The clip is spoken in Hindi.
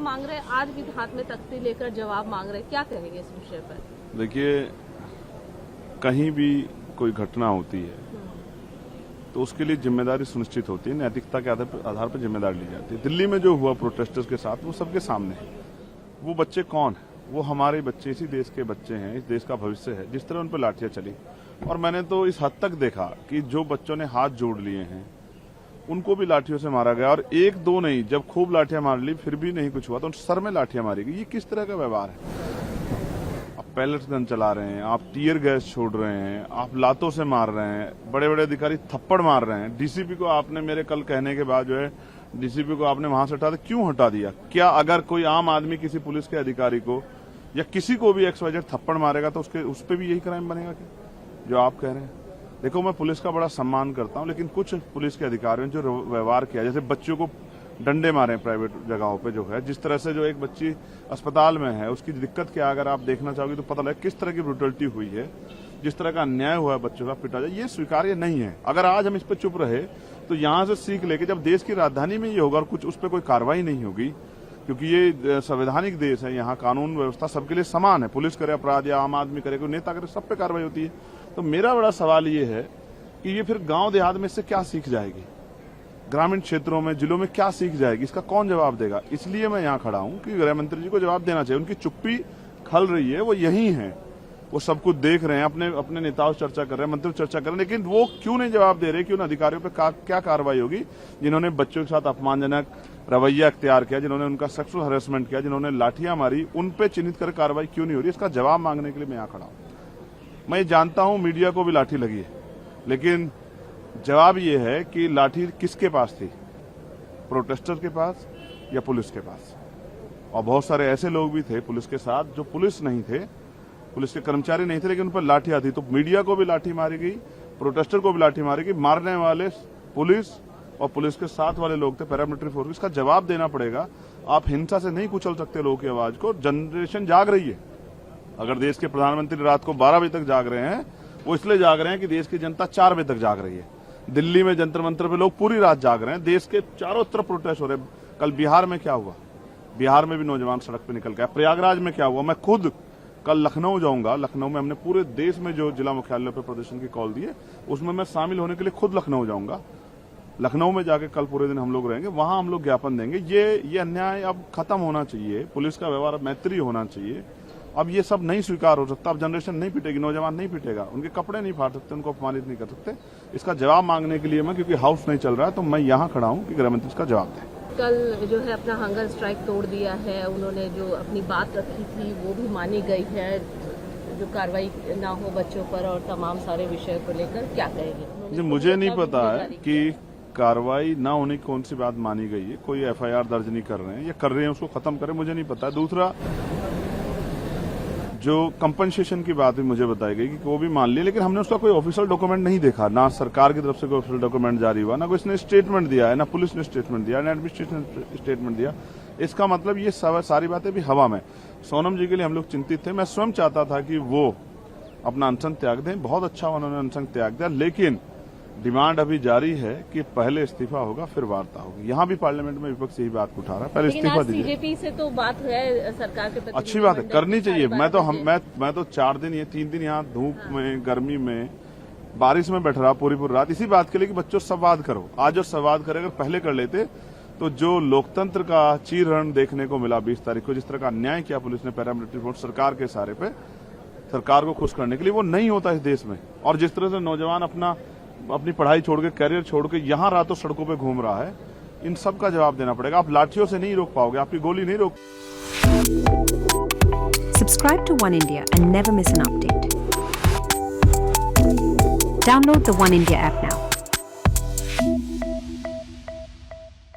मांग रहे हैं, आज भी हाथ में तख्ती लेकर जवाब मांग रहे हैं, क्या कहेंगे इस विषय पर? देखिए, कहीं भी कोई घटना होती है तो उसके लिए जिम्मेदारी सुनिश्चित होती है, नैतिकता के आधार पर जिम्मेदारी ली जाती है। दिल्ली में जो हुआ प्रोटेस्टर्स के साथ, वो सबके सामने है। वो बच्चे कौन है? वो हमारे बच्चे, इसी देश के बच्चे हैं, इस देश का भविष्य है। जिस तरह उन पर लाठियां चली, और मैंने तो इस हद तक देखा कि जो बच्चों ने हाथ जोड़ लिए हैं उनको भी लाठियों से मारा गया, और एक दो नहीं, जब खूब लाठियां मार ली फिर भी नहीं कुछ हुआ तो उन सर में लाठियां मारी गई। ये किस तरह का व्यवहार है? आप पैलेट्स गन चला रहे हैं, आप टीयर गैस छोड़ रहे हैं, आप लातों से मार रहे हैं, बड़े बड़े अधिकारी थप्पड़ मार रहे हैं। डीसीपी को आपने मेरे कल कहने के बाद जो है डीसीपी को आपने वहां से हटा दिया। क्यों हटा दिया? क्या अगर कोई आम आदमी किसी पुलिस के अधिकारी को या किसी को भी XYZ थप्पड़ मारेगा तो उस पर भी यही क्राइम बनेगा क्या जो आप कह रहे हैं? देखो, मैं पुलिस का बड़ा सम्मान करता हूं, लेकिन कुछ पुलिस के अधिकारियों ने जो व्यवहार किया, जैसे बच्चों को डंडे मारे प्राइवेट जगहों पे, जो है जिस तरह से जो एक बच्ची अस्पताल में है उसकी दिक्कत क्या, अगर आप देखना चाहोगे तो पता लगे किस तरह की ब्रुटलिटी हुई है, जिस तरह का अन्याय हुआ है बच्चों का पिटा जाए, ये स्वीकार्य नहीं है। अगर आज हम इस पर चुप रहे तो यहां से सीख लेके जब देश की राजधानी में ये होगा और कुछ उस पर कोई कार्रवाई नहीं होगी, क्योंकि ये संवैधानिक देश है, यहाँ कानून व्यवस्था सबके लिए समान है, पुलिस करे अपराध या आम आदमी करे, कोई नेता करे, सब पे कार्रवाई होती है। तो मेरा बड़ा सवाल ये है कि ये फिर गांव देहात में इससे क्या सीख जाएगी, ग्रामीण क्षेत्रों में, जिलों में क्या सीख जाएगी, इसका कौन जवाब देगा? इसलिए मैं यहाँ खड़ा हूँ कि गृह मंत्री जी को जवाब देना चाहिए। उनकी चुप्पी खल रही है, वो यही है, वो सब कुछ देख रहे हैं, अपने नेताओं से चर्चा कर रहे हैं, मंत्री चर्चा कर रहे हैं, लेकिन वो क्यों नहीं जवाब दे रहे कि उन अधिकारियों पर क्या कार्रवाई होगी जिन्होंने बच्चों के साथ अपमानजनक रवैया अख्तियार किया, जिन्होंने उनका सेक्सुअल हरेसमेंट किया, जिन्होंने लाठियां मारी, उन पे चिन्हित कर कार्रवाई क्यों नहीं हो रही? इसका जवाब मांगने के लिए मैं यहाँ खड़ा हूँ। मैं जानता हूँ मीडिया को भी लाठी लगी है, लेकिन जवाब ये है कि लाठी किसके पास थी, प्रोटेस्टर के पास या पुलिस के पास? और बहुत सारे ऐसे लोग भी थे पुलिस के साथ जो पुलिस नहीं थे, पुलिस के कर्मचारी नहीं थे, लेकिन उन पर लाठियां थी। तो मीडिया को भी लाठी मारी गई, प्रोटेस्टर को भी लाठी मारी गई, मारने वाले पुलिस और पुलिस के साथ वाले लोग थे, पैरामिलिट्री फोर्स। इसका जवाब देना पड़ेगा। आप हिंसा से नहीं कुचल सकते लोगों की आवाज को। जनरेशन जाग रही है। अगर देश के प्रधानमंत्री रात को 12 बजे तक जाग रहे हैं, वो इसलिए जाग रहे हैं कि देश की जनता 4 बजे तक जाग रही है। दिल्ली में जंतर मंतर पे लोग पूरी रात जाग रहे हैं, देश के चारों तरफ प्रोटेस्ट हो रहे हैं। कल बिहार में क्या हुआ? बिहार में भी नौजवान सड़क पे निकल गया। प्रयागराज में क्या हुआ? मैं खुद कल लखनऊ जाऊंगा। लखनऊ में हमने पूरे देश में जो जिला मुख्यालयों पर प्रदर्शन की कॉल दी है, उसमें मैं शामिल होने के लिए खुद लखनऊ जाऊंगा। लखनऊ में जाके कल पूरे दिन हम लोग रहेंगे, वहां हम लोग ज्ञापन देंगे। ये अन्याय अब खत्म होना चाहिए, पुलिस का व्यवहार अब मैत्री होना चाहिए। अब ये सब नहीं स्वीकार हो सकता। अब जनरेशन नहीं पिटेगी, नौजवान नहीं पिटेगा, उनके कपड़े नहीं फाड़ सकते, उनको अपमानित नहीं कर सकते। इसका जवाब मांगने के लिए मैं, क्योंकि हाउस नहीं चल रहा है, तो मैं यहाँ खड़ा हूँ कि गृहमंत्री इसका जवाब दें। कल जो है अपना हंगर स्ट्राइक तोड़ दिया है, उन्होंने जो अपनी बात रखी थी वो भी मानी गई है, जो कार्रवाई ना हो बच्चों पर और तमाम सारे विषय को लेकर, क्या कहेंगे? मुझे नहीं पता है कि कार्रवाई ना होने की कौन सी बात मानी गई है। कोई FIR दर्ज नहीं कर रहे हैं या कर रहे हैं, उसको खत्म करें, मुझे नहीं पता। दूसरा, जो कंपनसेशन की बात भी मुझे बताई गई कि वो भी मान ली, लेकिन हमने उसका कोई ऑफिशियल डॉक्यूमेंट नहीं देखा। ना सरकार की तरफ से कोई ऑफिशियल डॉक्यूमेंट जारी हुआ, ना कोई इसने स्टेटमेंट दिया है, ना पुलिस ने स्टेटमेंट दिया, ना एडमिनिस्ट्रेशन ने स्टेटमेंट दिया। इसका मतलब ये सारी बातें भी हवा में। सोनम जी के लिए हम लोग चिंतित थे। मैं स्वयं चाहता था कि वो अपना अनशन त्याग दें। बहुत अच्छा उन्होंने अनशन त्याग दिया, लेकिन डिमांड अभी जारी है कि पहले इस्तीफा होगा फिर वार्ता होगी। यहाँ भी पार्लियामेंट में विपक्ष यही बात उठा रहा है, पहले इस्तीफा दीजिए। CJP से तो बात है सरकार के प्रति, अच्छी बात है, करनी चाहिए। मैं तो 4 दिन, 3 दिन यहाँ धूप में, गर्मी में, बारिश में बैठ रहा पूरी रात इसी बात के लिए कि बच्चों संवाद करो। आज जो संवाद करे अगर पहले कर लेते तो जो लोकतंत्र का चीरहरण देखने को मिला 20 तारीख को, जिस तरह का अन्याय किया पुलिस ने पैरामिलिट्री फोर्स सरकार के सारे पे, सरकार को खुश करने के लिए, वो नहीं होता इस देश में। और जिस तरह से नौजवान अपनी पढ़ाई छोड़ के, कैरियर छोड़ के यहाँ रातों सड़कों पे घूम रहा है, इन सब का जवाब देना पड़ेगा। आप लाठियों से नहीं रोक पाओगे, आपकी गोली नहीं रोक। Subscribe to One India and never miss an update. Download the One India app now.